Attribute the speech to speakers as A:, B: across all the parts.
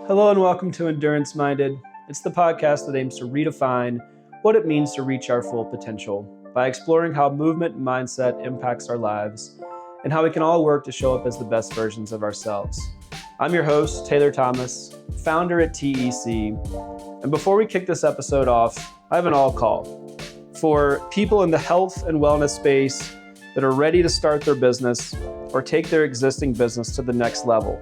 A: Hello and welcome to Endurance Minded. It's the podcast that aims to redefine what it means to reach our full potential by exploring how movement and mindset impacts our lives and how we can all work to show up as the best versions of ourselves. I'm your host, Taylor Thomas, founder at TEC. And before we kick this episode off, I have an all call for people in the health and wellness space that are ready to start their business or take their existing business to the next level.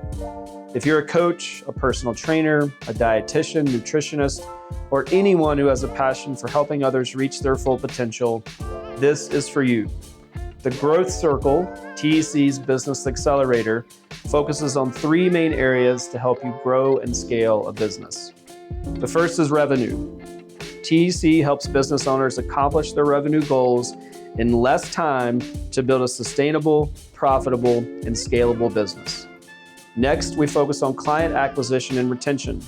A: If you're a coach, a personal trainer, a dietitian, nutritionist, or anyone who has a passion for helping others reach their full potential, this is for you. The Growth Circle, TEC's Business Accelerator, focuses on three main areas to help you grow and scale a business. The first is revenue. TEC helps business owners accomplish their revenue goals in less time to build a sustainable, profitable, and scalable business. Next, we focus on client acquisition and retention.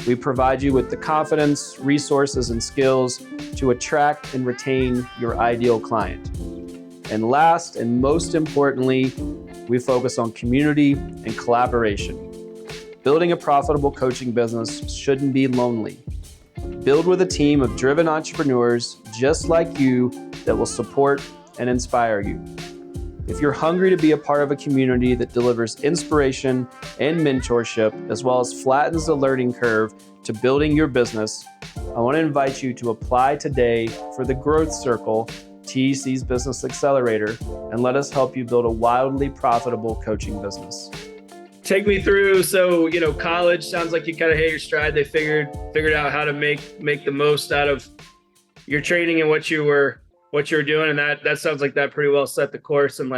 A: We provide you with the confidence, resources, and skills to attract and retain your ideal client. And last, and most importantly, we focus on community and collaboration. Building a profitable coaching business shouldn't be lonely. Build with a team of driven entrepreneurs just like you that will support and inspire you. If you're hungry to be a part of a community that delivers inspiration and mentorship, as well as flattens the learning curve to building your business, I want to invite you to apply today for the Growth Circle, TEC's Business Accelerator, and let us help you build a wildly profitable coaching business. Take me through. So, college sounds like you kind of hit your stride. They figured out how to make the most out of your training and what you were doing. And that sounds like that pretty well set the course and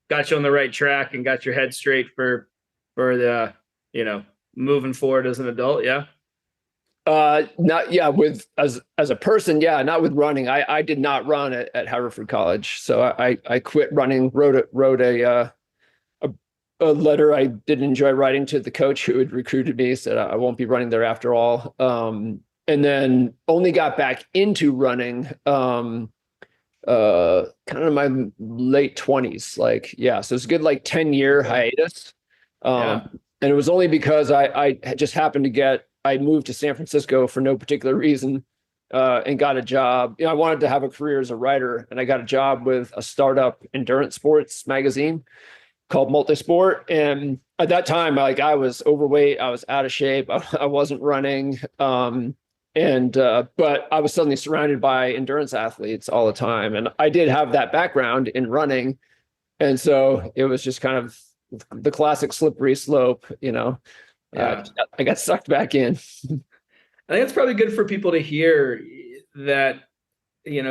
A: got you on the right track and got your head straight for the, moving forward as an adult. Yeah.
B: As a person, not with running. I did not run at Haverford College. So I quit running, wrote a letter I didn't enjoy writing to the coach who had recruited me, said I won't be running there after all. And then only got back into running, kind of in my late 20s, so it's a good 10-year hiatus. And it was only because I just happened to I moved to San Francisco for no particular reason, and got a job. I wanted to have a career as a writer, and I got a job with a startup endurance sports magazine called Multisport. And at that time, I was overweight, I was out of shape, I wasn't running. But I was suddenly surrounded by endurance athletes all the time. And I did have that background in running. And so it was just kind of the classic slippery slope, I got sucked back in.
A: I think it's probably good for people to hear that,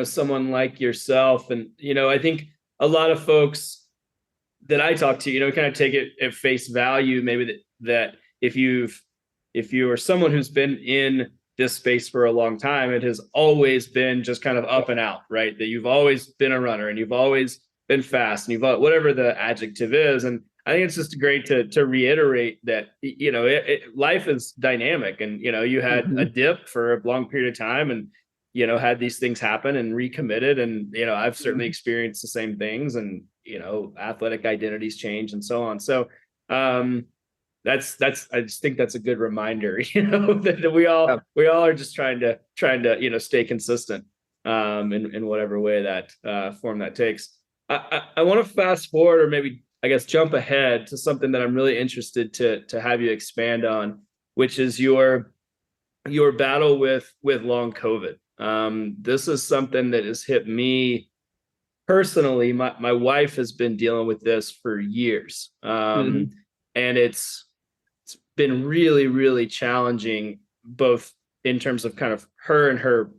A: someone like yourself. And, I think a lot of folks that I talk to, kind of take it at face value, maybe that if you are someone who's been in this space for a long time, it has always been just kind of up and out, right? That you've always been a runner and you've always been fast and whatever the adjective is. And I think it's just great to reiterate that, life is dynamic and, you had a dip for a long period of time and, had these things happen and recommitted. And, I've certainly experienced the same things and, athletic identities change and so on. So, I just think that's a good reminder, that we all are just trying to, stay consistent, in whatever way that form that takes. I want to fast forward or maybe, I guess, jump ahead to something that I'm really interested to have you expand on, which is your battle with long COVID. This is something that has hit me personally. My wife has been dealing with this for years. And it's been really, really challenging, both in terms of kind of her and her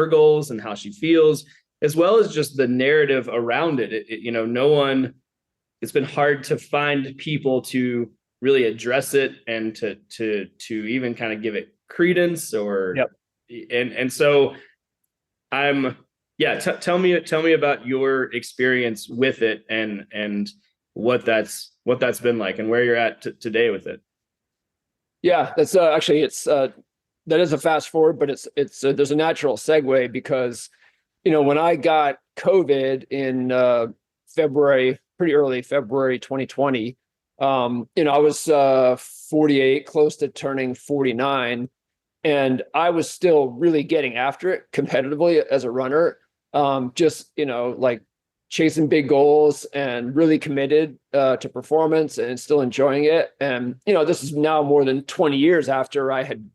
A: goals and how she feels, as well as just the narrative around it. It's been hard to find people to really address it and to even kind of give it credence and so tell me about your experience with it and what that's been like and where you're at today with it.
B: Yeah, that's actually that is a fast forward, but it's there's a natural segue because, when I got COVID in February, pretty early February 2020, I was 48, close to turning 49, and I was still really getting after it competitively as a runner. Just, like chasing big goals and really committed to performance and still enjoying it. And, this is now more than 20 years after I had,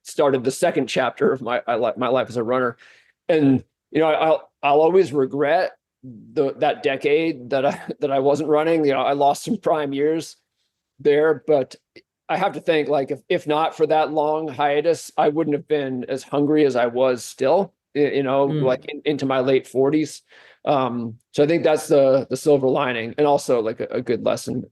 B: started the second chapter of my life as a runner. And, I'll always regret that decade that I wasn't running. I lost some prime years there, but I have to think, like, if not for that long hiatus, I wouldn't have been as hungry as I was still, like into my late 40s. So I think that's the silver lining, and also like a good lesson.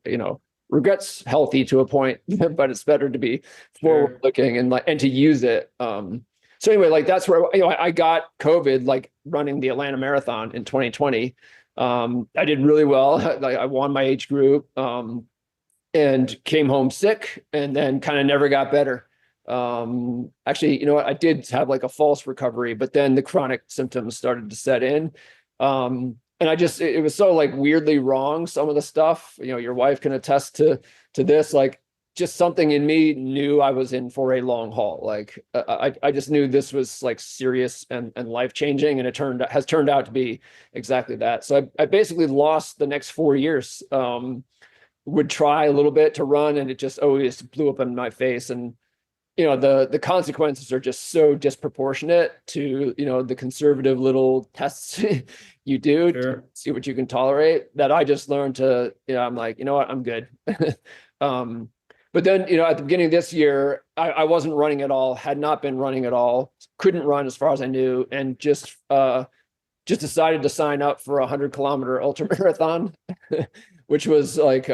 B: Regret's healthy to a point, but it's better to be forward looking and to use it. So anyway, like that's where I got COVID, like running the Atlanta Marathon in 2020. I did really well. Like I won my age group, and came home sick, and then kind of never got better. Actually, I did have like a false recovery, but then the chronic symptoms started to set in. And it was so like weirdly wrong, some of the stuff. Your wife can attest to this. Like, just something in me knew I was in for a long haul. Like I just knew this was like serious and life-changing, and has turned out to be exactly that. So I basically lost the next 4 years. Would try a little bit to run, and it just always blew up in my face. And the consequences are just so disproportionate to the conservative little tests you do to see what you can tolerate, that I just learned to I'm like, you know what, I'm good. But then at the beginning of this year, I wasn't running at all, had not been running at all, couldn't run as far as I knew, and just decided to sign up for a 100-kilometer ultra marathon, which was like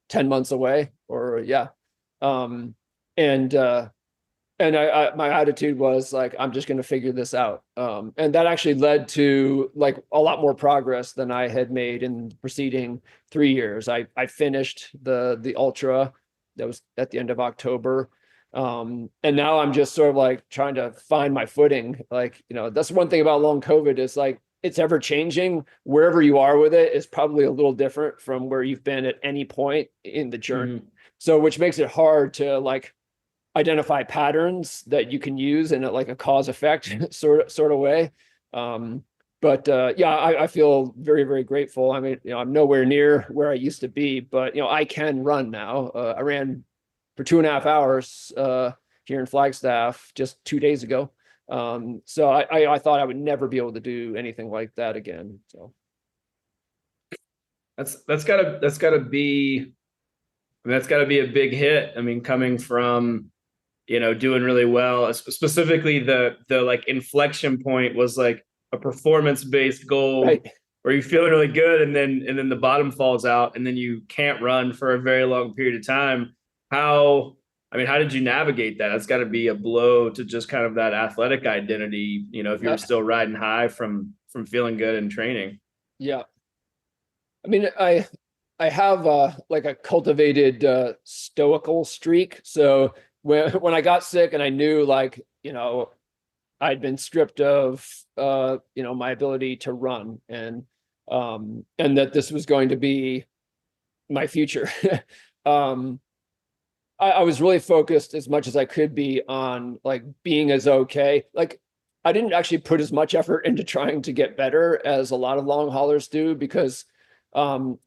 B: 10 months away, or yeah. And my attitude was like, I'm just going to figure this out. And that actually led to like a lot more progress than I had made in the preceding 3 years. I finished the ultra. That was at the end of October. And now I'm just sort of like trying to find my footing. Like, that's one thing about long COVID is like, it's ever changing. Wherever you are with it is probably a little different from where you've been at any point in the journey. So, which makes it hard to like identify patterns that you can use in like a cause effect sort of way. But I feel very, very grateful. I mean, I'm nowhere near where I used to be, but I can run now. I ran for 2.5 hours here in Flagstaff just 2 days ago. So I thought I would never be able to do anything like that again. So
A: that's gotta be a big hit. I mean, coming from doing really well, specifically the like inflection point was like a performance-based goal, right, where you're feeling really good, and then the bottom falls out, and then you can't run for a very long period of time. How did you navigate that? That's got to be a blow to just kind of that athletic identity, if you're still riding high from feeling good and training.
B: Yeah. I mean, I have like a cultivated stoical streak. So when I got sick and I knew like, I'd been stripped of my ability to run, and that this was going to be my future. I was really focused as much as I could be on like being as okay. Like I didn't actually put as much effort into trying to get better as a lot of long haulers do, because it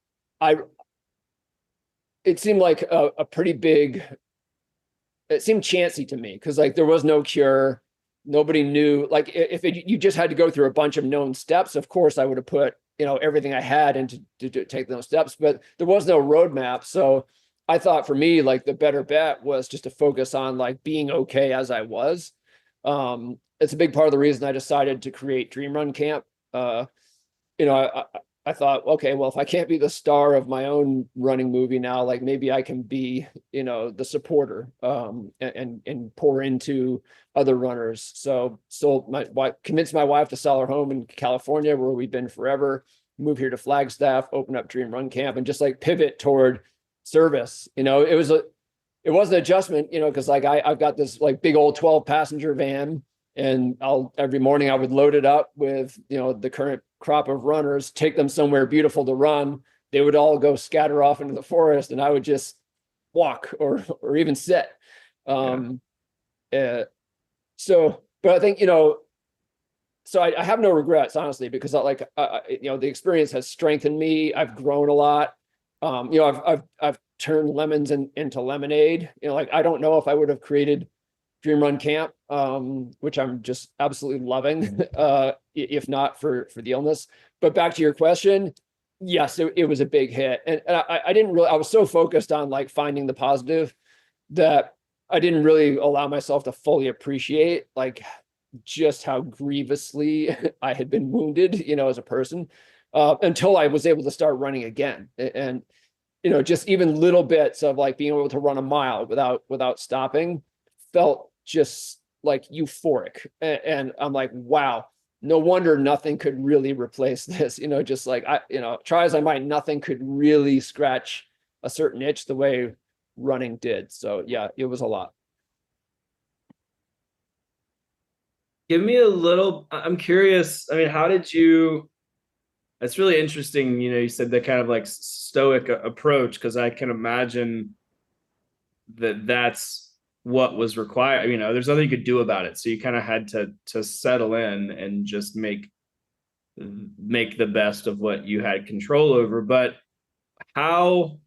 B: seemed like a pretty big, it seemed chancy to me, because like there was no cure. Nobody knew, like if you just had to go through a bunch of known steps, of course I would have put everything I had into to take those steps, but there was no roadmap. So I thought for me, like the better bet was just to focus on like being okay as I was. It's a big part of the reason I decided to create Dream Run Camp. I thought, okay, well, if I can't be the star of my own running movie now, like maybe I can be, the supporter, and pour into other runners. So my wife convinced my wife to sell her home in California, where we've been forever, move here to Flagstaff, open up Dream Run Camp, and just like pivot toward service. It was an adjustment, because like I've got this like big old 12-passenger van, and every morning I would load it up with, the current crop of runners, take them somewhere beautiful to run, they would all go scatter off into the forest, and I would just walk or even sit. Um, but I think, so I have no regrets, honestly, because the experience has strengthened me. I've grown a lot. I've turned lemons into lemonade. Like, I don't know if I would have created Dream Run Camp, which I'm just absolutely loving, if not for the illness. But back to your question, yes, it was a big hit, and I didn't really. I was so focused on like finding the positive that I didn't really allow myself to fully appreciate like just how grievously I had been wounded, as a person, until I was able to start running again. And, just even little bits of like being able to run a mile without stopping felt just like euphoric. And I'm like, wow, no wonder nothing could really replace this, just like try as I might, nothing could really scratch a certain itch the way running did. So yeah, it was a lot.
A: Give me a little, I'm curious. I mean, how did you, it's really interesting. You said that kind of like stoic approach, because I can imagine that that's what was required. There's nothing you could do about it. So you kind of had to settle in and just make the best of what you had control over. But how,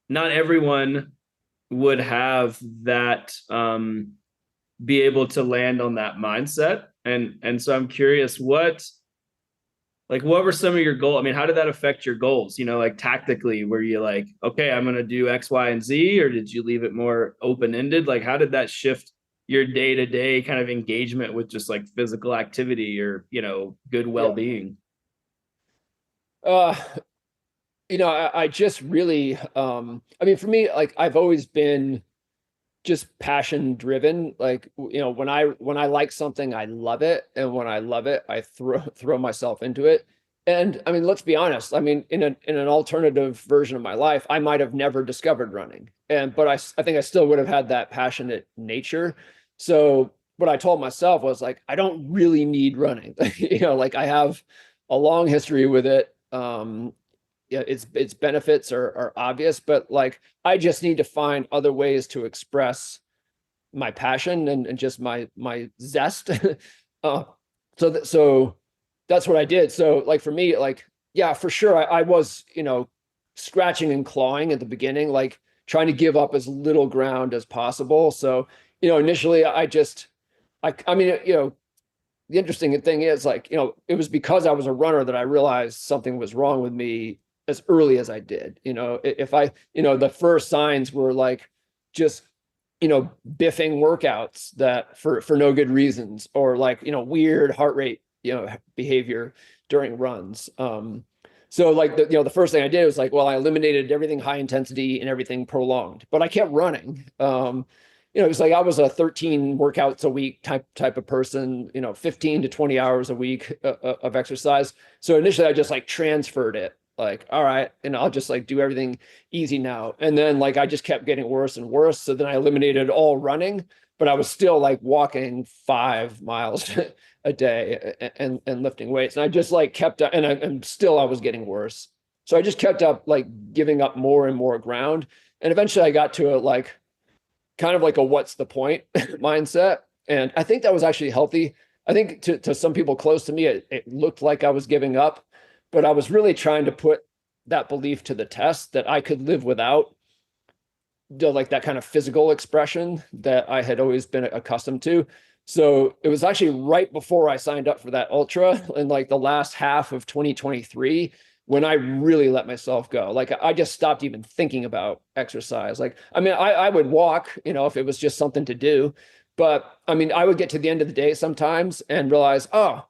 A: not everyone would have that, be able to land on that mindset. And so I'm curious, what were some of your goals? I mean, how did that affect your goals? Like tactically, were you like, okay, I'm going to do X, Y, and Z, or did you leave it more open-ended? Like, how did that shift your day-to-day kind of engagement with just like physical activity or, good well-being?
B: I just really, I mean, for me, like I've always been just passion driven. Like, when I like something, I love it. And when I love it, I throw myself into it. And I mean, let's be honest. I mean, in an alternative version of my life, I might have never discovered running. But I think I still would have had that passionate nature. So what I told myself was like, I don't really need running. Like I have a long history with it. Yeah, its benefits are obvious, but like I just need to find other ways to express my passion and just my zest. So that's what I did. So like for me, like, yeah, for sure, I was, scratching and clawing at the beginning, like trying to give up as little ground as possible. So, initially I mean, the interesting thing is like, it was because I was a runner that I realized something was wrong with me as early as I did. If I, the first signs were like just, biffing workouts that for no good reasons, or like, weird heart rate, behavior during runs. So like the first thing I did was like, well, I eliminated everything high intensity and everything prolonged, but I kept running. It's like I was a 13 workouts a week type of person, 15 to 20 hours a week of exercise. So initially I just like transferred it, like, all right, and I'll just like do everything easy now. And then like I just kept getting worse and worse. So then I eliminated all running, but I was still like walking 5 miles a day and lifting weights. And I just like kept up, and still I was getting worse. So I just kept up like giving up more and more ground. And eventually I got to a like kind of like a what's the point mindset. And I think that was actually healthy. I think to some people close to me, it looked like I was giving up, but I was really trying to put that belief to the test that I could live without like that kind of physical expression that I had always been accustomed to. So it was actually right before I signed up for that ultra in like the last half of 2023 when I really let myself go. Like I just stopped even thinking about exercise. Like, I mean, I would walk, if it was just something to do, but I mean, I would get to the end of the day sometimes and realize, oh,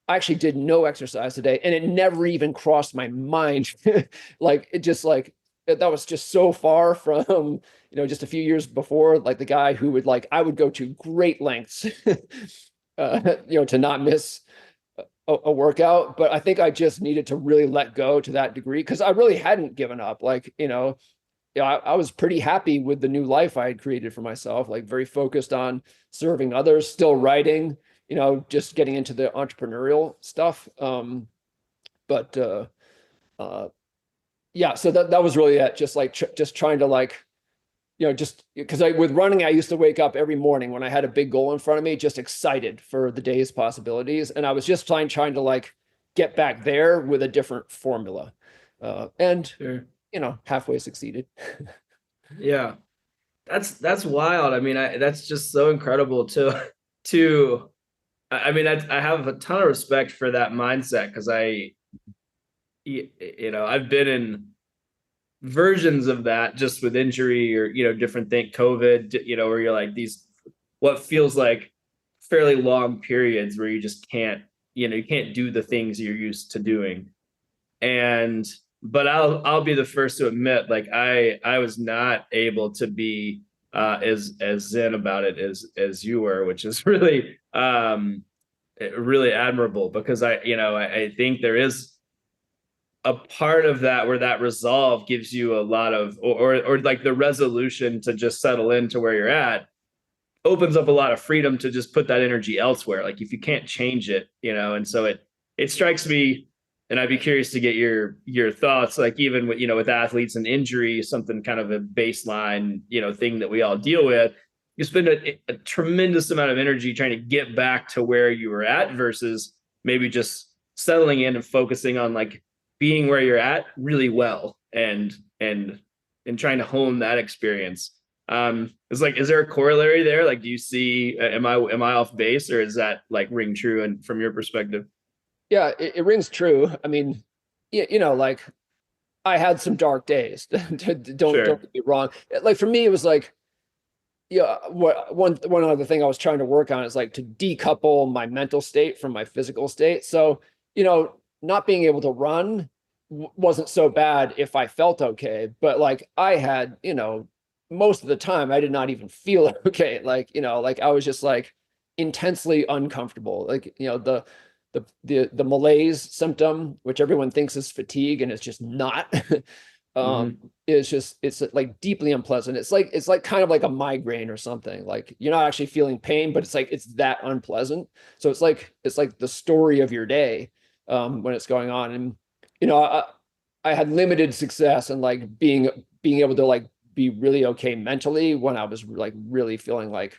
B: I actually did no exercise today. And it never even crossed my mind. Like, it just like, that was just so far from, just a few years before, like the guy who would like, I would go to great lengths, to not miss a workout. But I think I just needed to really let go to that degree because I really hadn't given up. Like, I was pretty happy with the new life I had created for myself, like very focused on serving others, still writing, just getting into the entrepreneurial stuff. But yeah, so that was really it. Just like just trying to like, just because with running, I used to wake up every morning when I had a big goal in front of me, just excited for the day's possibilities. And I was just trying to like get back there with a different formula. And
A: Sure.
B: halfway succeeded.
A: Yeah. That's wild. I mean, that's just so incredible to I mean, I have a ton of respect for that mindset because I've been in versions of that just with injury or different thing, COVID, where you're like these what feels like fairly long periods where you just can't, you can't do the things you're used to doing. And but I'll be the first to admit, like I was not able to be as zen about it as you were, which is really admirable because I think there is a part of that where that resolve gives you a lot of or like the resolution to just settle into where you're at opens up a lot of freedom to just put that energy elsewhere. Like if you can't change it, and so it strikes me, and I'd be curious to get your thoughts. Like even with athletes and injury, something kind of a baseline thing that we all deal with. You spend a tremendous amount of energy trying to get back to where you were at versus maybe just settling in and focusing on like being where you're at really well and trying to hone that experience. It's like, is there a corollary there? Like, do you see, am I off base, or is that like ring true and from your perspective?
B: Yeah, it rings true. I mean, like I had some dark days. Don't
A: Sure.
B: get me wrong. Like for me, it was like, one other thing I was trying to work on is like to decouple my mental state from my physical state. So, not being able to run wasn't so bad if I felt okay, but like I had, most of the time I did not even feel okay. Like, like I was just like intensely uncomfortable. Like, the malaise symptom, which everyone thinks is fatigue, and it's just not.
A: Mm-hmm.
B: It's like deeply unpleasant. It's like kind of like a migraine or something. Like you're not actually feeling pain, but it's that unpleasant. So it's like the story of your day when it's going on. And I had limited success in like being able to like be really okay mentally when I was like really feeling like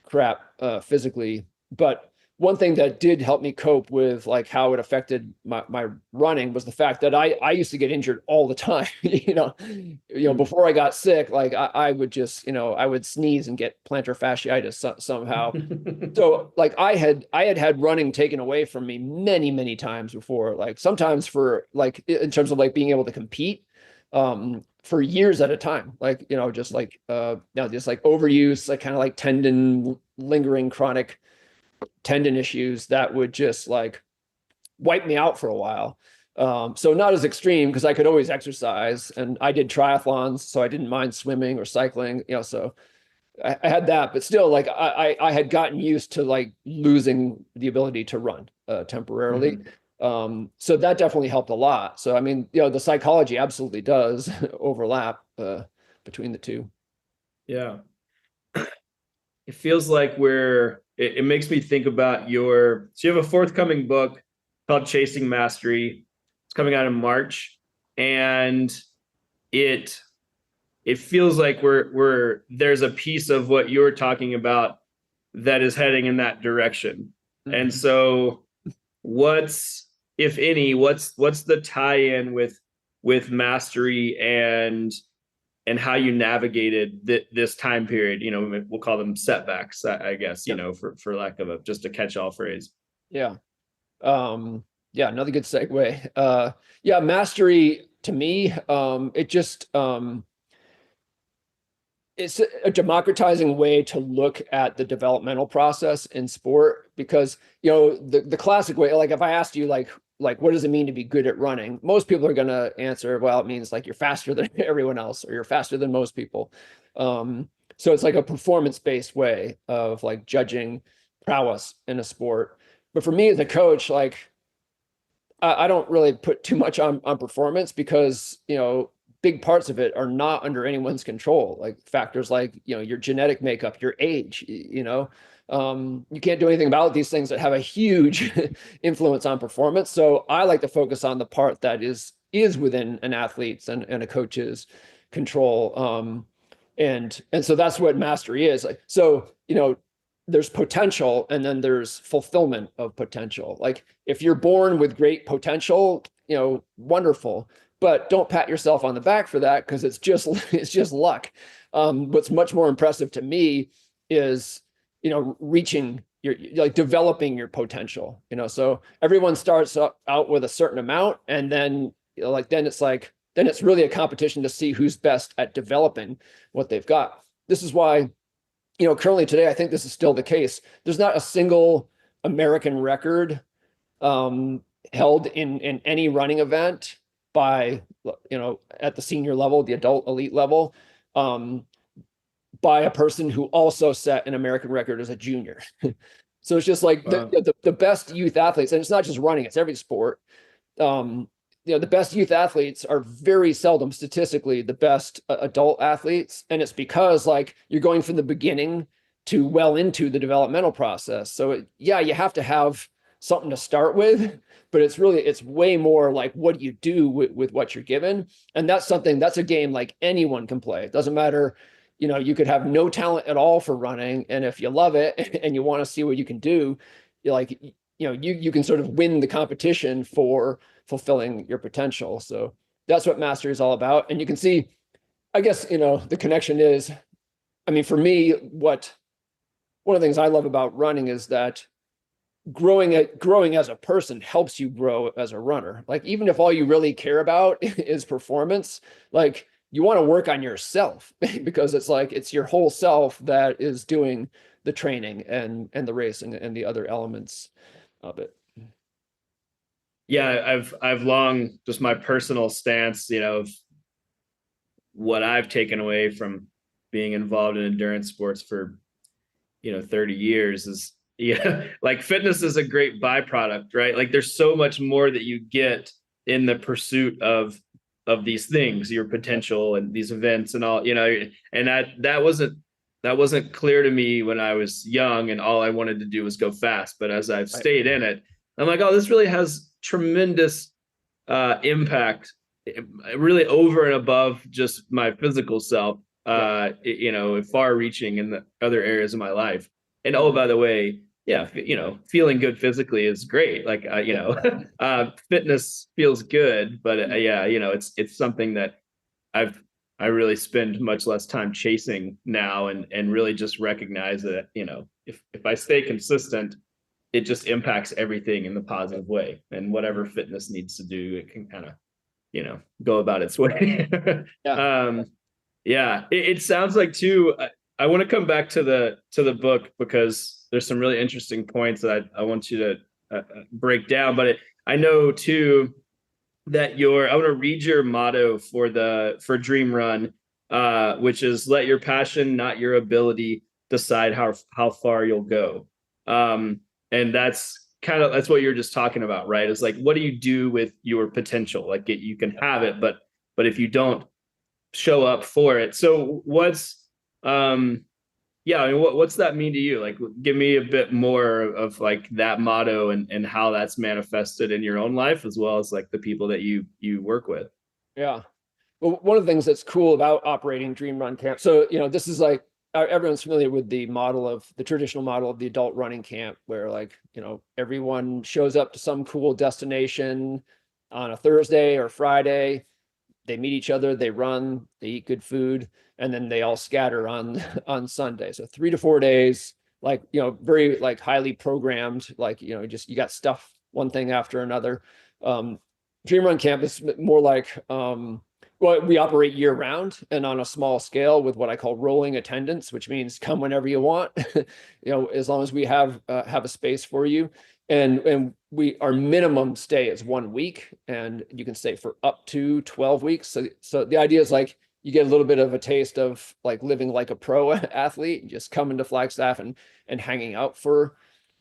B: crap physically. But one thing that did help me cope with like how it affected my running was the fact that I used to get injured all the time. Before I got sick, like I would just, I would sneeze and get plantar fasciitis somehow. So like I had running taken away from me many, many times before, like sometimes for like in terms of like being able to compete for years at a time, like, just like just like overuse, like kind of like lingering chronic tendon issues that would just like wipe me out for a while. So not as extreme because I could always exercise, and I did triathlons, so I didn't mind swimming or cycling, so I had that, but still like I had gotten used to like losing the ability to run temporarily. So that definitely helped a lot. So I mean, the psychology absolutely does overlap between the two.
A: Yeah. It feels like it makes me think about so you have a forthcoming book called Chasing Mastery. It's coming out in March, and it it feels like there's a piece of what you're talking about that is heading in that direction. And
B: Mhm.
A: so what's, if any, what's the tie-in with mastery and how you navigated this time period? We'll call them setbacks, I guess,
B: Yeah.
A: for lack of just a catch-all phrase.
B: Yeah. Yeah, another good segue. Yeah, mastery to me, it just it's a democratizing way to look at the developmental process in sport, because the classic way, like if I asked you like what does it mean to be good at running, most people are going to answer, well, it means like you're faster than everyone else, or you're faster than most people. So it's like a performance based way of like judging prowess in a sport. But for me as a coach, like I don't really put too much on performance, because big parts of it are not under anyone's control. Like factors like your genetic makeup, your age. You can't do anything about these things that have a huge influence on performance. So I like to focus on the part that is is within an athlete's and a coach's control. And so that's what mastery is. Like, so, there's potential and then there's fulfillment of potential. Like if you're born with great potential, wonderful, but don't pat yourself on the back for that, because it's just luck. What's much more impressive to me is, reaching your, like developing your potential, so everyone starts out with a certain amount, and then then it's really a competition to see who's best at developing what they've got. This is why, currently today, I think this is still the case. There's not a single American record held in any running event by, at the senior level, the adult elite level, by a person who also set an American record as a junior. So it's just like the best youth athletes, and it's not just running, it's every sport. The best youth athletes are very seldom statistically the best adult athletes. And it's because like you're going from the beginning to well into the developmental process. So you have to have something to start with, but it's way more like, what do you do with what you're given? And that's a game like anyone can play. It doesn't matter, you could have no talent at all for running. And if you love it and you want to see what you can do, you can sort of win the competition for fulfilling your potential. So that's what mastery is all about. And you can see, I guess, the connection is, I mean, for me, one of the things I love about running is that growing as a person helps you grow as a runner. Like, even if all you really care about is performance, like you want to work on yourself because it's your whole self that is doing the training and the racing and the other elements of it.
C: Yeah, I've long, just my personal stance, of what I've taken away from being involved in endurance sports for 30 years is, like fitness is a great byproduct, right? Like there's so much more that you get in the pursuit of these things, your potential and these events and all, and that wasn't clear to me when I was young and all I wanted to do was go fast. But as I've stayed in it, I'm like, oh, this really has tremendous impact, really over and above just my physical self, far reaching in the other areas of my life. And oh, by the way, feeling good physically is great. Like, fitness feels good, but it's something that I really spend much less time chasing now, and really just recognize that, if I stay consistent, it just impacts everything in the positive way, and whatever fitness needs to do, it can kind of, go about its way. It sounds like too, I want to come back to the book because there's some really interesting points that I want you to break down, but I know too that I want to read your motto for Dream Run, which is let your passion, not your ability, decide how far you'll go. And that's what you're just talking about, right? It's like, what do you do with your potential? Like you can have it, but if you don't show up for it. So what's that mean to you? Like, give me a bit more of like that motto and how that's manifested in your own life, as well as like the people that you work with.
B: Yeah. Well, one of the things that's cool about operating Dream Run Camp. So, this is like, everyone's familiar with the traditional model of the adult running camp, where like, everyone shows up to some cool destination on a Thursday or Friday. They meet each other, they run, they eat good food, and then they all scatter on Sunday. So 3 to 4 days, like, very like highly programmed, like, just you got stuff, one thing after another. Dream Run Camp is more like, we operate year round and on a small scale with what I call rolling attendance, which means come whenever you want, as long as we have a space for you. And our minimum stay is 1 week, and you can stay for up to 12 weeks. So the idea is like, you get a little bit of a taste of like living like a pro athlete, just coming to Flagstaff and hanging out for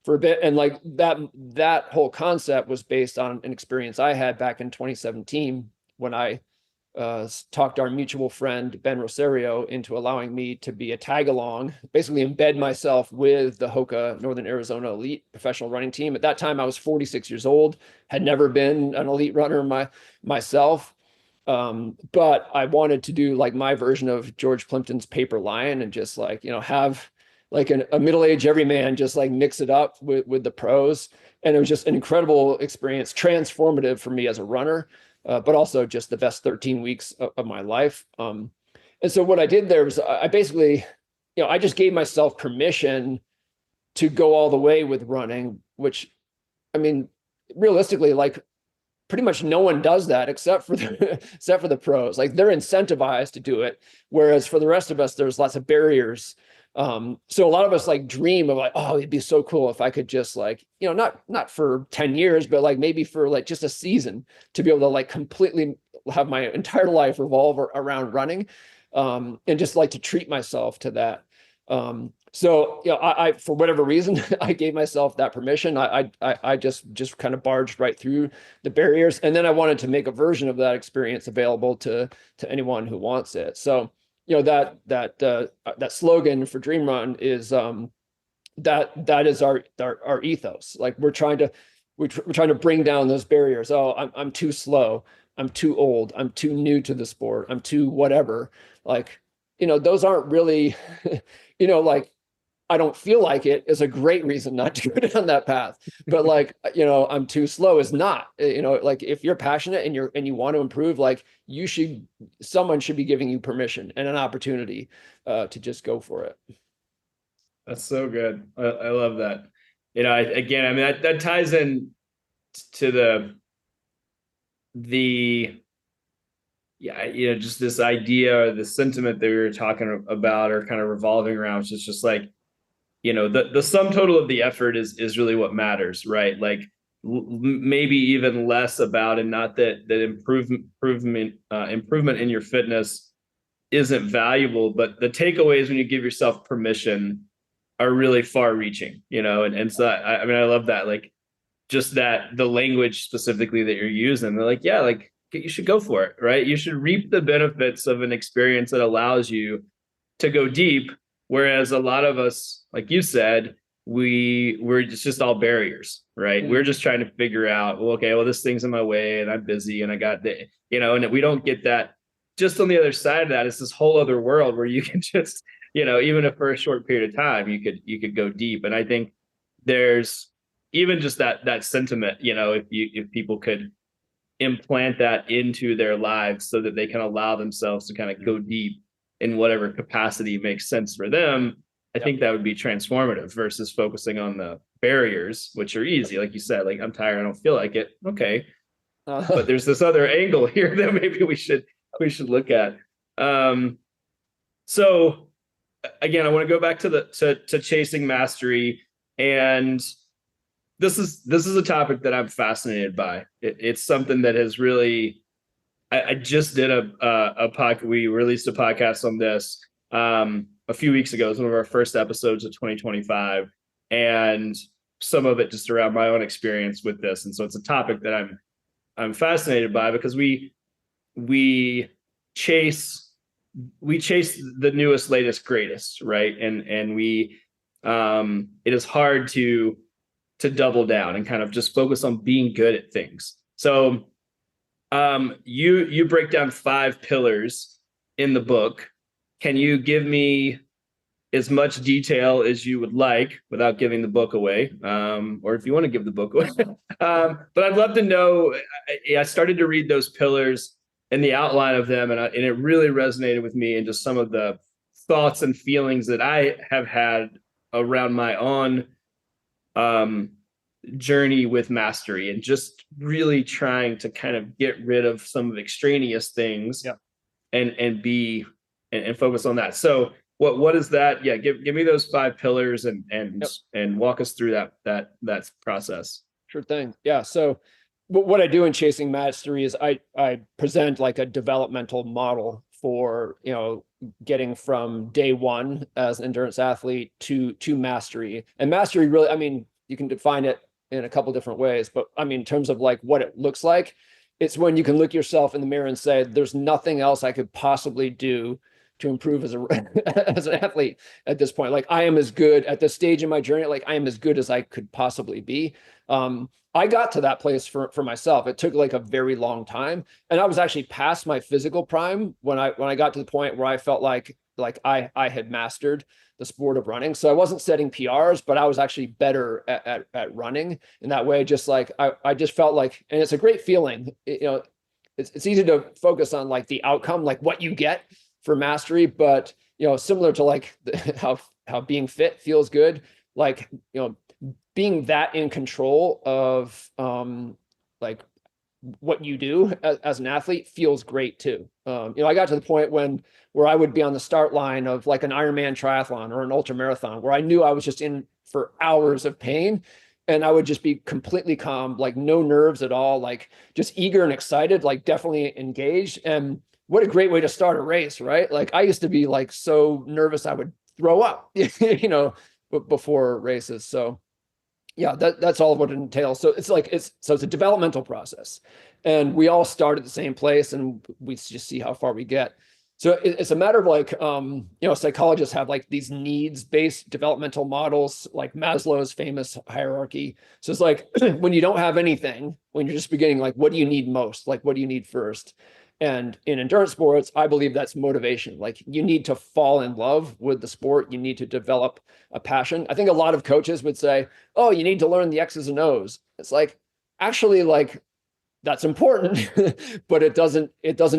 B: a bit. And like that whole concept was based on an experience I had back in 2017 when I talked our mutual friend, Ben Rosario, into allowing me to be a tag along, basically embed myself with the Hoka Northern Arizona Elite professional running team. At that time, I was 46 years old, had never been an elite runner myself. But I wanted to do like my version of George Plimpton's Paper Lion and just like, have like a middle-aged everyman, just like mix it up with the pros. And it was just an incredible experience, transformative for me as a runner. But also just the best 13 weeks of my life. And so what I did there was I basically, I just gave myself permission to go all the way with running, which, I mean, realistically, like pretty much no one does that except for the pros. Like they're incentivized to do it. Whereas for the rest of us, there's lots of barriers. So a lot of us like dream of like, oh, it'd be so cool if I could just like, not for 10 years, but like maybe for like just a season to be able to like completely have my entire life revolve around running, and just like to treat myself to that. So, I for whatever reason, I gave myself that permission. I just kind of barged right through the barriers. And then I wanted to make a version of that experience available to anyone who wants it. So, that slogan for Dream Run is that is our ethos. Like we're trying to bring down those barriers. Oh, I'm too slow. I'm too old. I'm too new to the sport. I'm too whatever. Like, those aren't really, like, I don't feel like it is a great reason not to go down that path. But like, I'm too slow is not, like if you're passionate and you want to improve, like someone should be giving you permission and an opportunity to just go for it.
C: That's so good. I love that. I mean, that ties in to just this idea, or the sentiment that we were talking about, or kind of revolving around, which is just like, the sum total of the effort is really what matters, right? Like maybe even less about, and not that improvement in your fitness isn't valuable, but the takeaways when you give yourself permission are really far reaching, and so I mean, I love that, like just that the language specifically that you're using, they're like, yeah, like you should go for it, right? You should reap the benefits of an experience that allows you to go deep. Whereas a lot of us, like you said, we're just all barriers, right? Mm-hmm. We're just trying to figure out, well, okay, well, this thing's in my way and I'm busy and I got the, and we don't get that. Just on the other side of that, it's this whole other world where you can just, even if for a short period of time, you could go deep. And I think there's even just that sentiment, if people could implant that into their lives so that they can allow themselves to kind of go deep in whatever capacity makes sense for them, I think that would be transformative versus focusing on the barriers, which are easy. Like you said, like, I'm tired, I don't feel like it. Okay. But there's this other angle here that maybe we should look at. So again, I want to go back to chasing mastery. And this is a topic that I'm fascinated by. It's something that has really, I just did a podcast. We released a podcast on this a few weeks ago. It was one of our first episodes of 2025, and some of it just around my own experience with this. And so it's a topic that I'm fascinated by, because we chase the newest, latest, greatest, right? And we it is hard to double down and kind of just focus on being good at things. So you break down 5 pillars in the book. Can you give me as much detail as you would like without giving the book away? Or if you want to give the book away. But I'd love to know, I started to read those pillars and the outline of them, and it really resonated with me, and just some of the thoughts and feelings that I have had around my own journey with mastery, and just really trying to kind of get rid of some extraneous things, and focus on that. So what is that? Yeah, give me those 5 pillars and walk us through that process.
B: Sure thing. Yeah. So what I do in Chasing Mastery is I present like a developmental model for, getting from day one as an endurance athlete to mastery. And mastery really, I mean, you can define it in a couple different ways, but I mean, in terms of like what it looks like, it's when you can look yourself in the mirror and say, there's nothing else I could possibly do to improve as as an athlete at this point. Like, I am as good at this stage in my journey. Like, I am as good as I could possibly be. I got to that place for myself. It took like a very long time. And I was actually past my physical prime when I got to the point where I felt like I had mastered the sport of running. So I wasn't setting PRs, but I was actually better at running in that way. Just like, I just felt like, and it's a great feeling, it's easy to focus on like the outcome, like what you get for mastery, but similar to like how being fit feels good, like being that in control of like what you do as an athlete feels great too. I got to the point where I would be on the start line of like an Ironman triathlon or an ultra marathon, where I knew I was just in for hours of pain, and I would just be completely calm, like no nerves at all, like just eager and excited, like definitely engaged. And what a great way to start a race, right? Like, I used to be like so nervous I would throw up, before races. So yeah, that's all of what it entails. So it's a developmental process, and we all start at the same place, and we just see how far we get. So it's a matter of like, psychologists have like these needs-based developmental models, like Maslow's famous hierarchy. So it's like when you don't have anything, when you're just beginning, like, what do you need most? Like, what do you need first? And in endurance sports, I believe that's motivation. Like, you need to fall in love with the sport. You need to develop a passion. I think a lot of coaches would say, oh, you need to learn the X's and O's. It's like, actually, like, that's important, but it doesn't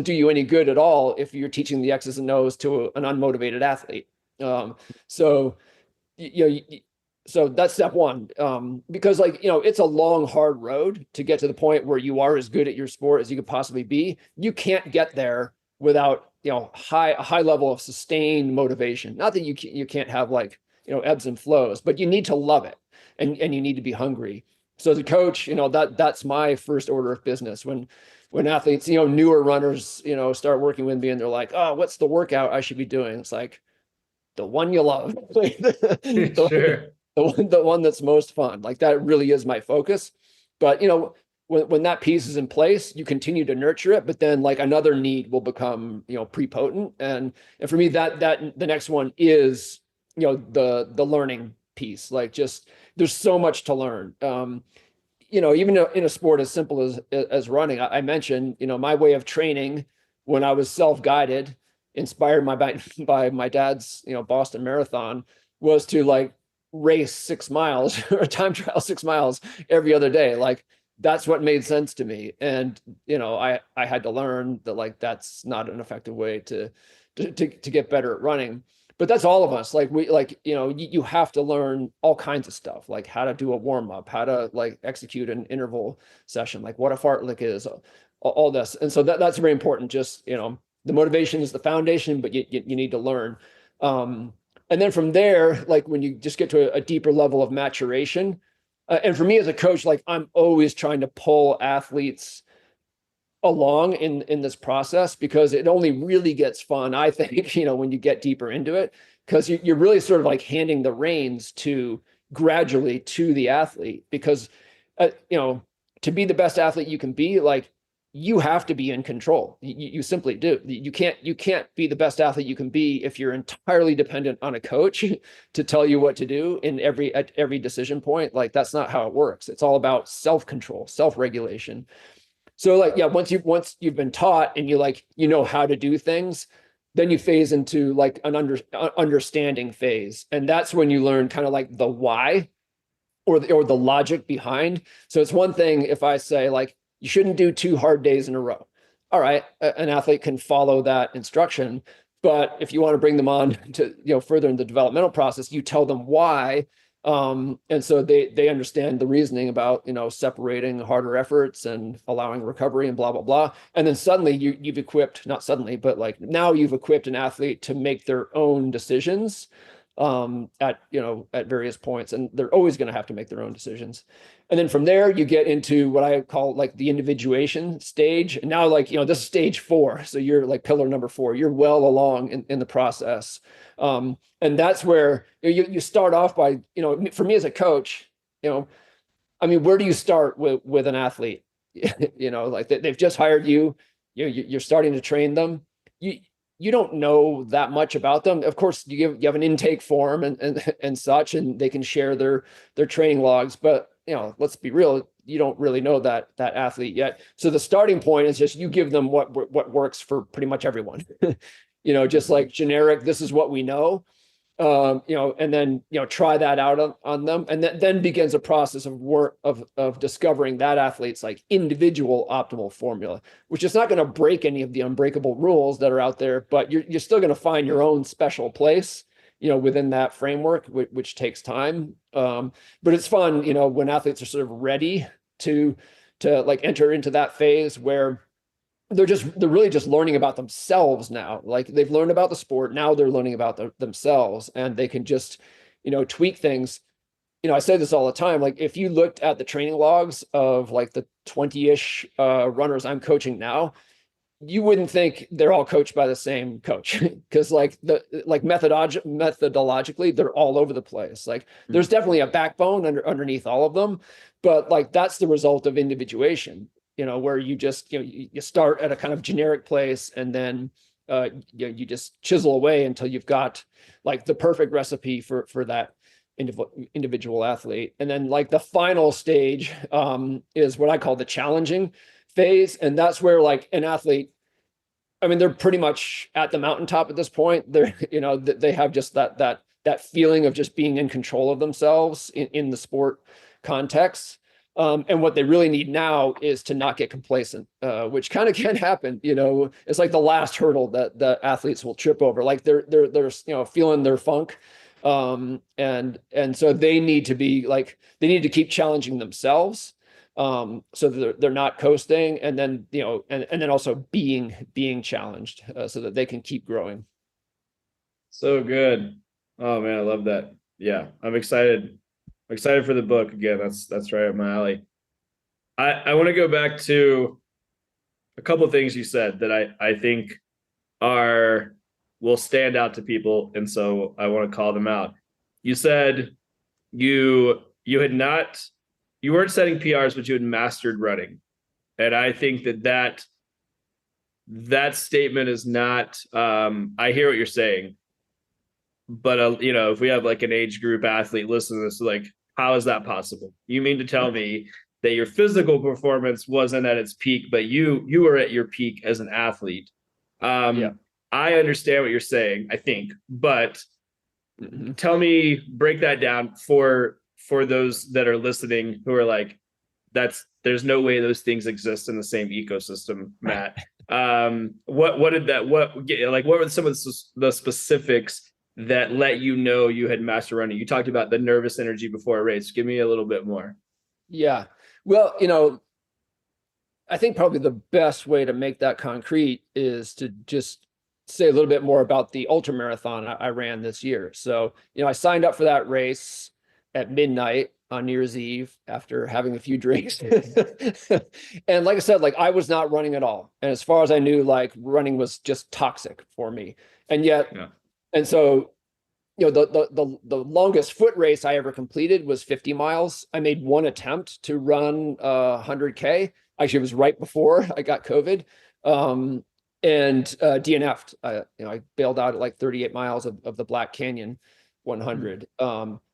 B: do you any good at all if you're teaching the X's and O's to an unmotivated athlete. So that's step one, because it's a long, hard road to get to the point where you are as good at your sport as you could possibly be. You can't get there without a high level of sustained motivation. Not that you can't have like ebbs and flows, but you need to love it, and you need to be hungry. So as a coach, that's my first order of business. When athletes, newer runners, start working with me and they're like, oh, what's the workout I should be doing? It's like, the one you love.
C: Sure.
B: The one that's most fun. Like, that really is my focus. But when that piece is in place, you continue to nurture it, but then like another need will become prepotent. And for me, that the next one is the learning piece. Like, just, there's so much to learn. Even in a sport as simple as running, I mentioned my way of training when I was self-guided, inspired by my dad's Boston Marathon, was to like race 6 miles or time trial 6 miles every other day. Like, that's what made sense to me. And I had to learn that like that's not an effective way to get better at running. But that's all of us. Like, you have to learn all kinds of stuff, like how to do a warm-up, how to like execute an interval session, like what a fartlek is, all this. And so that's very important. Just the motivation is the foundation, but you need to learn. And then from there, like when you just get to a deeper level of maturation, and for me as a coach, like I'm always trying to pull athletes along in this process, because it only really gets fun, I think, when you get deeper into it, because you're really sort of like handing the reins gradually to the athlete, because to be the best athlete you can be, like, you have to be in control. You simply do. You can't be the best athlete you can be if you're entirely dependent on a coach to tell you what to do at every decision point. Like, that's not how it works. It's all about self-control, self-regulation. So like, yeah, once you've been taught and you know how to do things, then you phase into like an understanding phase. And that's when you learn kind of like the why or the logic behind. So it's one thing if I say like, you shouldn't do 2 hard days in a row. All right, an athlete can follow that instruction. But if you want to bring them on to further in the developmental process, you tell them why. And so they understand the reasoning about separating harder efforts and allowing recovery and blah blah blah. And then suddenly you've equipped, not suddenly, but like now you've equipped an athlete to make their own decisions at various points, and they're always going to have to make their own decisions. And then from there you get into what I call like the individuation stage. And now like this is stage 4, so you're like pillar number 4. You're well along in the process, and that's where you start off by for me as a coach, I mean, where do you start with an athlete? like they've just hired you, you're starting to train them. You don't know that much about them. Of course, you have an intake form and such, and they can share their training logs. But let's be real, you don't really know that athlete yet. So the starting point is just you give them what works for pretty much everyone. Just like generic, this is what we know. And then try that out on them, and then begins a process of work of discovering that athlete's like individual optimal formula, which is not going to break any of the unbreakable rules that are out there, but you're still going to find your own special place within that framework, which takes time. But it's fun when athletes are sort of ready to like enter into that phase where they're really just learning about themselves now. Like they've learned about the sport, now they're learning about themselves, and they can just tweak things. I say this all the time, like if you looked at the training logs of like the 20-ish runners I'm coaching now, you wouldn't think they're all coached by the same coach, because methodologically they're all over the place. Like there's definitely a backbone underneath all of them, but like that's the result of individuation, where you just you start at a kind of generic place, and then you just chisel away until you've got like the perfect recipe for that individual athlete. And then like the final stage is what I call the challenging phase, and that's where like an athlete, I mean, they're pretty much at the mountaintop at this point. They're they have just that feeling of just being in control of themselves in the sport context. And what they really need now is to not get complacent, which kind of can happen. It's like the last hurdle that the athletes will trip over. Like they're feeling their funk, and so they need to be like, they need to keep challenging themselves, so that they're not coasting, and then and then also being challenged, so that they can keep growing.
C: So good. Oh man, I love that. Yeah, I'm excited. I'm excited for the book again. That's right up my alley. I want to go back to a couple of things you said that I think will stand out to people, and so I want to call them out. You said you weren't setting PRs, but you had mastered running, and I think that statement is not. I hear what you're saying. But if we have like an age group athlete listen to this, like, how is that possible? You mean to tell me that your physical performance wasn't at its peak, but you were at your peak as an athlete? I understand what you're saying, I think, but tell me, break that down for those that are listening who are like, there's no way those things exist in the same ecosystem, Matt. What were some of the specifics that let you had mastered running? You talked about the nervous energy before a race. Give me a little bit more.
B: Yeah. Well, I think probably the best way to make that concrete is to just say a little bit more about the ultra marathon I ran this year. So, I signed up for that race at midnight on New Year's Eve after having a few drinks. And like I said, like I was not running at all. And as far as I knew, like running was just toxic for me. And yet, and so, the longest foot race I ever completed was 50 miles. I made one attempt to run 100K. Actually, it was right before I got COVID, and DNF'd. I bailed out at like 38 miles of the Black Canyon 100.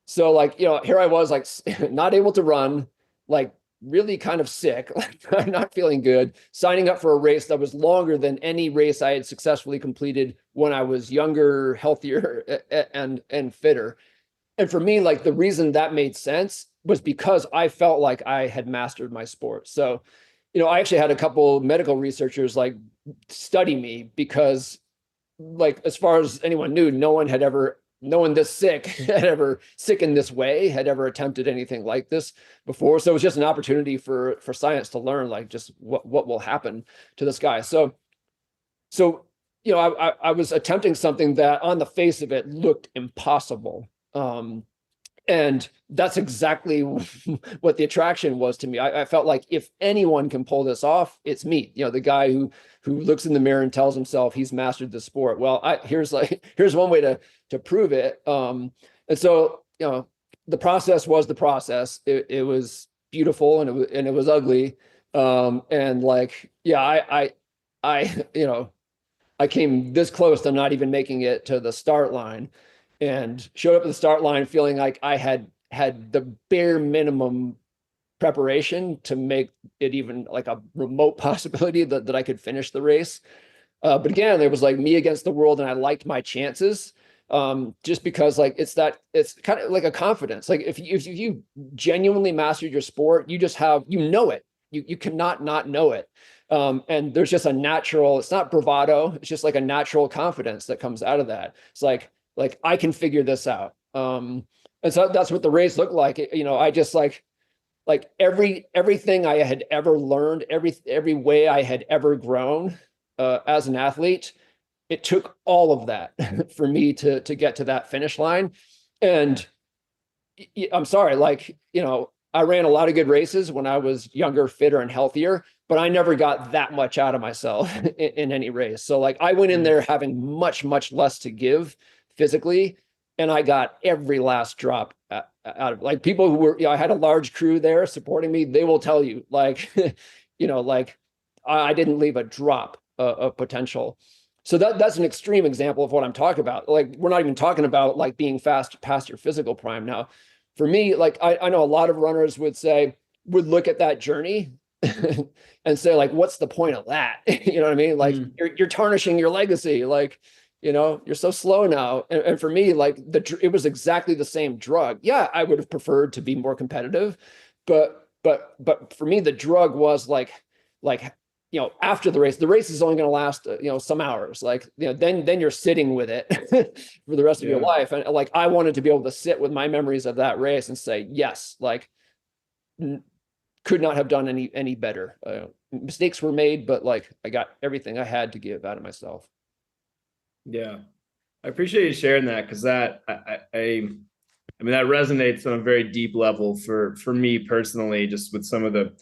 B: So like, here I was like not able to run, like really kind of sick, like I'm not feeling good, signing up for a race that was longer than any race I had successfully completed when I was younger, healthier, and fitter. And for me, like the reason that made sense was because I felt like I had mastered my sport. So, I actually had a couple medical researchers like study me, because like, as far as anyone knew, no one this sick had ever sick in this way, had ever attempted anything like this before. So it was just an opportunity for science to learn like just what will happen to this guy. So I was attempting something that on the face of it looked impossible. And that's exactly what the attraction was to me. I felt like if anyone can pull this off, it's me. The guy who looks in the mirror and tells himself he's mastered the sport. Well, here's one way to prove it. And so the process was the process. It was beautiful and it was ugly, And like, yeah, I, I came this close to not even making it to the start line, and showed up at the start line feeling like I had the bare minimum preparation to make it even like a remote possibility that I could finish the race. But again, it was like me against the world, and I liked my chances. Just because like it's kind of like a confidence. Like if you genuinely mastered your sport, you just have, it. You cannot not know it. And there's just a natural, it's not bravado, it's just like a natural confidence that comes out of that. It's like I can figure this out. And so that's what the race looked like. I just like everything I had ever learned, every way I had ever grown as an athlete, it took all of that for me to get to that finish line. And I'm sorry, I ran a lot of good races when I was younger, fitter, and healthier, but I never got that much out of myself in any race. So like I went in there having much, much less to give physically, and I got every last drop out of, like, people who were, I had a large crew there supporting me. They will tell you, like, like I didn't leave a drop of potential. So that's an extreme example of what I'm talking about. Like, we're not even talking about like being fast past your physical prime now. For me, like I know a lot of runners would look at that journey and say, like, what's the point of that? You know what I mean? Like you're tarnishing your legacy. Like, you're so slow now. And for me, like it was exactly the same drug. Yeah, I would have preferred to be more competitive, but for me, the drug was like, after the race is only going to last, some hours. Like, then you're sitting with it for the rest of your life. And like, I wanted to be able to sit with my memories of that race and say, yes, like could not have done any better. Mistakes were made, but like I got everything I had to give out of myself.
C: Yeah, I appreciate you sharing that, because that I mean that resonates on a very deep level for me personally, just with some of the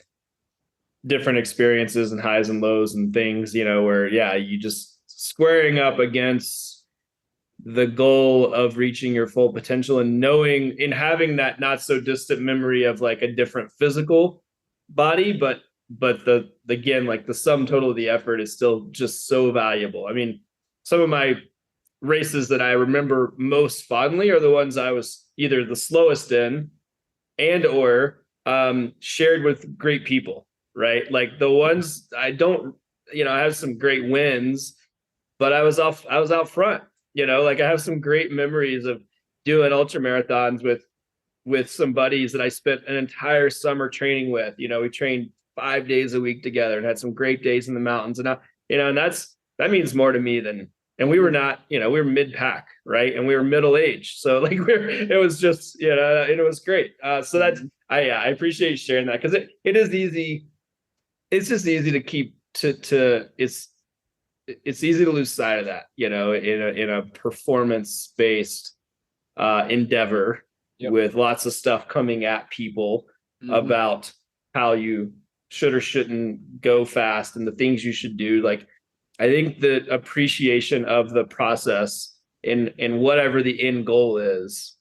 C: different experiences and highs and lows and things, where you just squaring up against the goal of reaching your full potential, and knowing, in having that not so distant memory of like a different physical body, but again, like the sum total of the effort is still just so valuable. I mean, some of my races that I remember most fondly are the ones I was either the slowest in or shared with great people, right? Like the ones I don't, I have some great wins, but I was out front, like I have some great memories of doing ultra marathons with some buddies that I spent an entire summer training with. We trained 5 days a week together and had some great days in the mountains. And and that means more to me than, and we were not, we were mid-pack, right? And we were middle-aged. So like it was just, it was great. So that's, I appreciate you sharing that, because it is easy. It's just easy to keep it's easy to lose sight of that, in a performance-based endeavor. Yep. With lots of stuff coming at people about how you should or shouldn't go fast and the things you should do. Like, I think the appreciation of the process in whatever the end goal is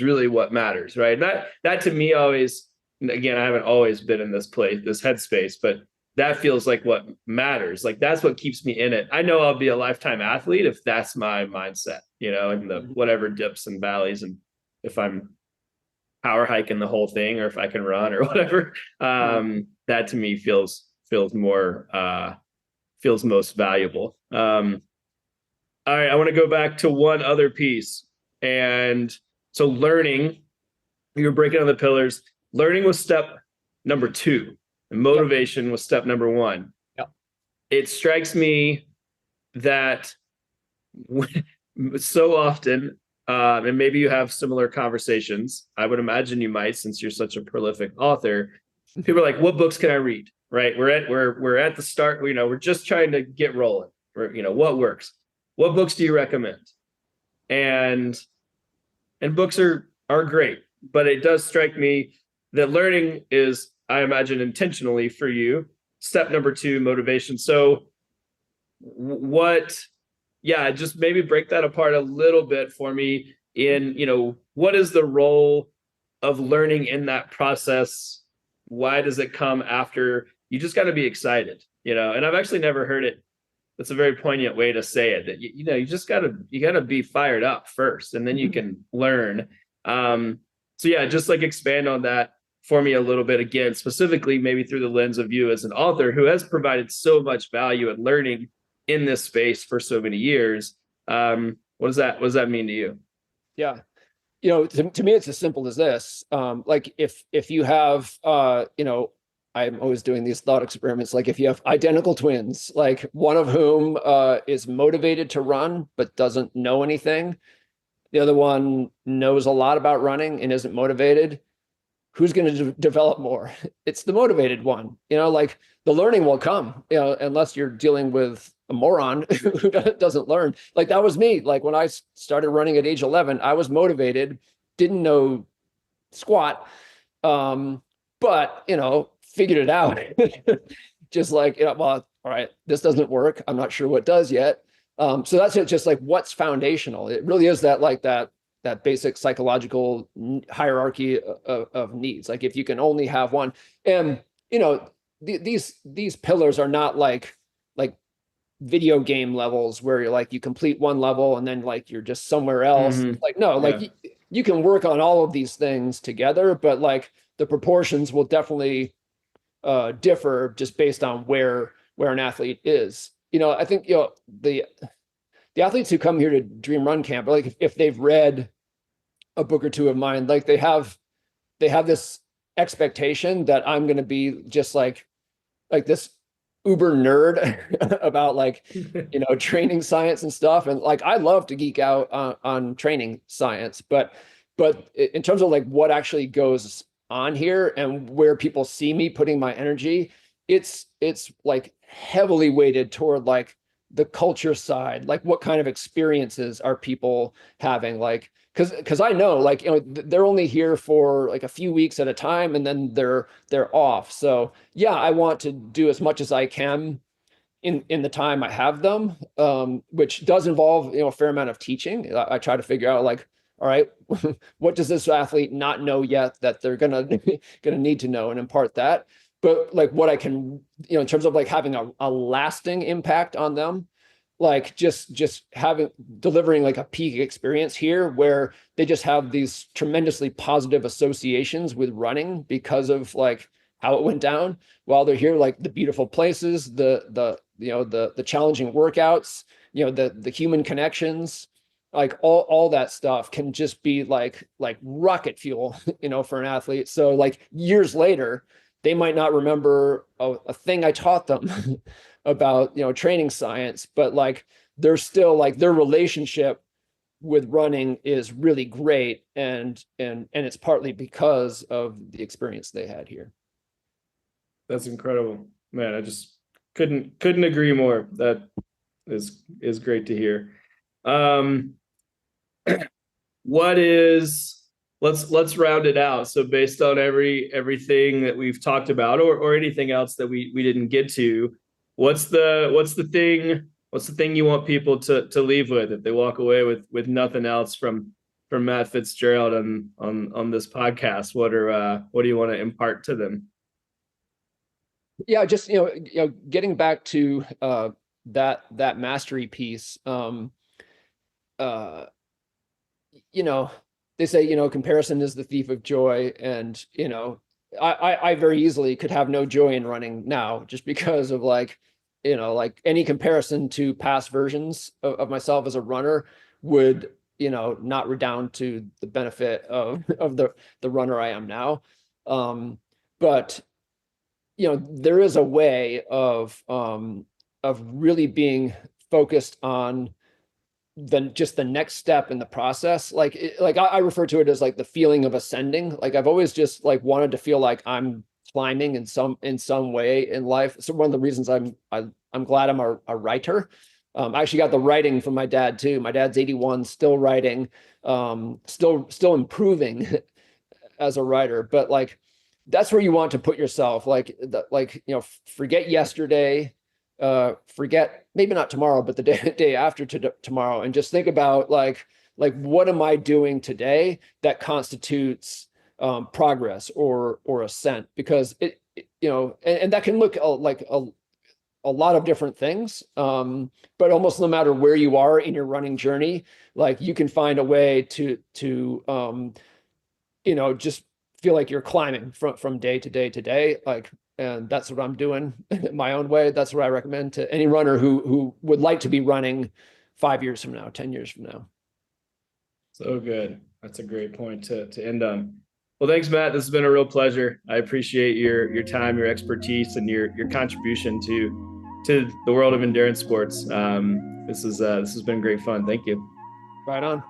C: really what matters, right? That to me always, again, I haven't always been in this headspace, but that feels like what matters. Like that's what keeps me in it. I know I'll be a lifetime athlete if that's my mindset, in the whatever dips and valleys, and if I'm power hiking the whole thing, or if I can run or whatever, that to me feels more, feels most valuable. All right, I want to go back to one other piece. And so learning, you're breaking down the pillars. Learning was step number 2, and motivation was step number 1.
B: Yep.
C: It strikes me that so often, and maybe you have similar conversations, I would imagine you might, since you're such a prolific author, people are like, what books can I read? Right? We're at the start, we're just trying to get rolling. What works? What books do you recommend? And books are great, but it does strike me that learning is, I imagine intentionally for you, step number 2, motivation. So just maybe break that apart a little bit for me in, what is the role of learning in that process? Why does it come after you just got to be excited, and I've actually never heard it. That's a very poignant way to say it, that, you just gotta be fired up first, and then you can learn. So yeah, just like expand on that for me a little bit again, specifically maybe through the lens of you as an author who has provided so much value and learning in this space for so many years. What does that mean to you?
B: Yeah. To me, it's as simple as this. Like if you have, I'm always doing these thought experiments. Like if you have identical twins, like one of whom is motivated to run, but doesn't know anything. The other one knows a lot about running and isn't motivated. Who's going to develop more? It's the motivated one. Like the learning will come, unless you're dealing with a moron who doesn't learn. Like that was me. Like when I started running at age 11, I was motivated, didn't know squat, but figured it out. Just like, well, all right, this doesn't work. I'm not sure what does yet. So that's it. Just like what's foundational. It really is that basic psychological hierarchy of needs. Like if you can only have one, and these pillars are not like video game levels where you're like you complete one level and then like you're just somewhere else.
C: Mm-hmm.
B: Like no, like you can work on all of these things together, but like the proportions will definitely differ just based on where an athlete is. I think the athletes who come here to Dream Run Camp, like if they've read a book or two of mine, like they have this expectation that I'm going to be just like this uber nerd about like training science and stuff, and like I love to geek out on training science, but in terms of like what actually goes on here and where people see me putting my energy, it's like heavily weighted toward like the culture side, like what kind of experiences are people having, like because I know like they're only here for like a few weeks at a time and then they're off. So yeah, I want to do as much as I can in the time I have them, which does involve a fair amount of teaching. I try to figure out like, all right, what does this athlete not know yet that they're gonna need to know, and impart that. But like what I can, in terms of like having a lasting impact on them, like just delivering like a peak experience here where they just have these tremendously positive associations with running because of like how it went down while they're here, like the beautiful places, the challenging workouts, the human connections, like all that stuff can just be like rocket fuel, for an athlete. So like years later, they might not remember a thing I taught them about, training science, but like they're still like their relationship with running is really great. And it's partly because of the experience they had here.
C: That's incredible, man. I just couldn't agree more. That is great to hear. Let's round it out. So based on everything that we've talked about, or anything else that we didn't get to, what's the thing you want people to leave with if they walk away with nothing else from Matt Fitzgerald on this podcast? What do you want to impart to them?
B: Yeah, just getting back to that mastery piece. They say, comparison is the thief of joy. And, I very easily could have no joy in running now just because of like any comparison to past versions of myself as a runner would, not redound to the benefit of the runner I am now. But, there is a way of really being focused on just the next step in the process. Like I refer to it as like the feeling of ascending. Like I've always just like wanted to feel like I'm climbing in some way in life. So one of the reasons I'm glad I'm a writer. I actually got the writing from my dad too. My dad's 81, still writing, still improving as a writer. But like that's where you want to put yourself. Like forget yesterday. Forget maybe not tomorrow, but the day after tomorrow, and just think about like what am I doing today that constitutes progress or ascent? Because and that can look like a lot of different things. But almost no matter where you are in your running journey, like you can find a way to just feel like you're climbing from day to day to day. Like, and that's what I'm doing my own way. That's what I recommend to any runner who would like to be running 5 years from now, 10 years from now.
C: So good. That's a great point to end on. Well, thanks, Matt. This has been a real pleasure. I appreciate your time, your expertise, and your contribution to the world of endurance sports. This has been great fun. Thank you.
B: Right on.